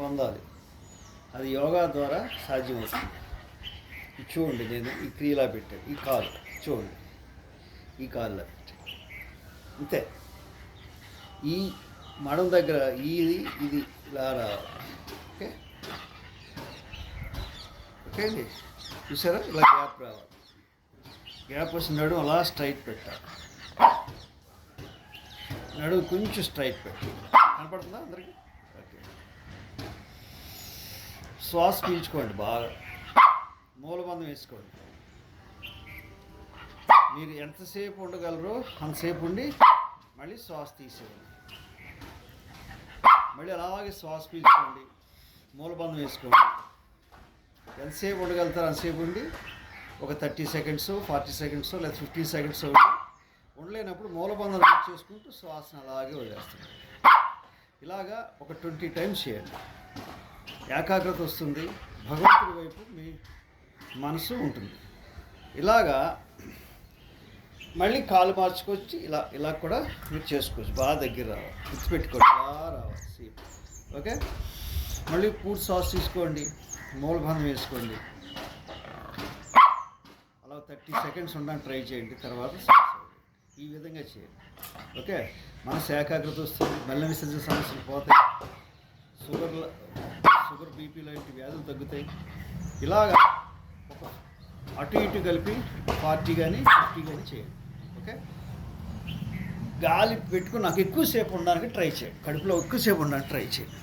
పొందాలి. అది యోగా ద్వారా సాధ్యమవుతుంది. చూడండి, నేను ఈ క్రియలా పెట్టాను. ఈ కాలు చూడండి, ఈ కాలులా పెట్టాను. అంతే. ఈ మడం దగ్గర ఇది ఇలా రావాలి. ఓకే ఓకే అండి, చూసారా? ఇలా గ్యాప్ రావాలి. గ్యాప్ వచ్చి నడుము అలా స్ట్రైట్ పెట్టాలి. నడుము కొంచెం స్ట్రైట్ పెట్టాలి. కనపడుతుందా అందరికీ? ఓకే. శ్వాస పీల్చుకోండి బాగా. మూలబంధం వేసుకోండి. మీరు ఎంతసేపు ఉండగలరో అంతసేపు ఉండి మళ్ళీ శ్వాస తీసేయండి. మళ్ళీ అలాగే శ్వాస పీల్చుకోండి, మూలబంధం వేసుకోండి. ఎంతసేపు ఉండగలుగుతారో అంతసేపు ఉండి ఒక 30 సెకండ్స్ 40 సెకండ్స్ లేదా 15 సెకండ్స్ ఉండలేనప్పుడు మూలబంధం యూజ్ చేసుకుంటూ శ్వాసను అలాగే వదిలేస్తుంది. ఇలాగా ఒక 20 టైమ్స్ చేయండి. ఏకాగ్రత వస్తుంది, భగవంతుడి వైపు మీ మనసు ఉంటుంది. ఇలాగా మళ్ళీ కాలు మార్చుకొచ్చి ఇలా కూడా మీరు చేసుకోవచ్చు. బాగా దగ్గర రావాలి, గుర్తుపెట్టుకోండి, బాగా రావాలి సేపు. ఓకే. మళ్ళీ పూర్తి శ్వాస తీసుకోండి, మూలబంధం వేసుకోండి. అలా 30 సెకండ్స్ ఉండడానికి ట్రై చేయండి. తర్వాత శ్వాస ఈ విధంగా చేయండి. ఓకే. మనసు ఏకాగ్రత వస్తుంది, మెల్ల విసర్జన సమస్యలు పోతాయి, షుగర్ బీపీ లాంటి వ్యాధులు తగ్గుతాయి. ఇలాగా ఒక అటు ఇటు కలిపి 40 కానీ 50 కానీ చేయండి. ఓకే. గాలి పెట్టుకుని నాకు ఎక్కువసేపు ఉండడానికి ట్రై చేయండి. కడుపులో ఎక్కువసేపు ఉండడానికి ట్రై చేయండి.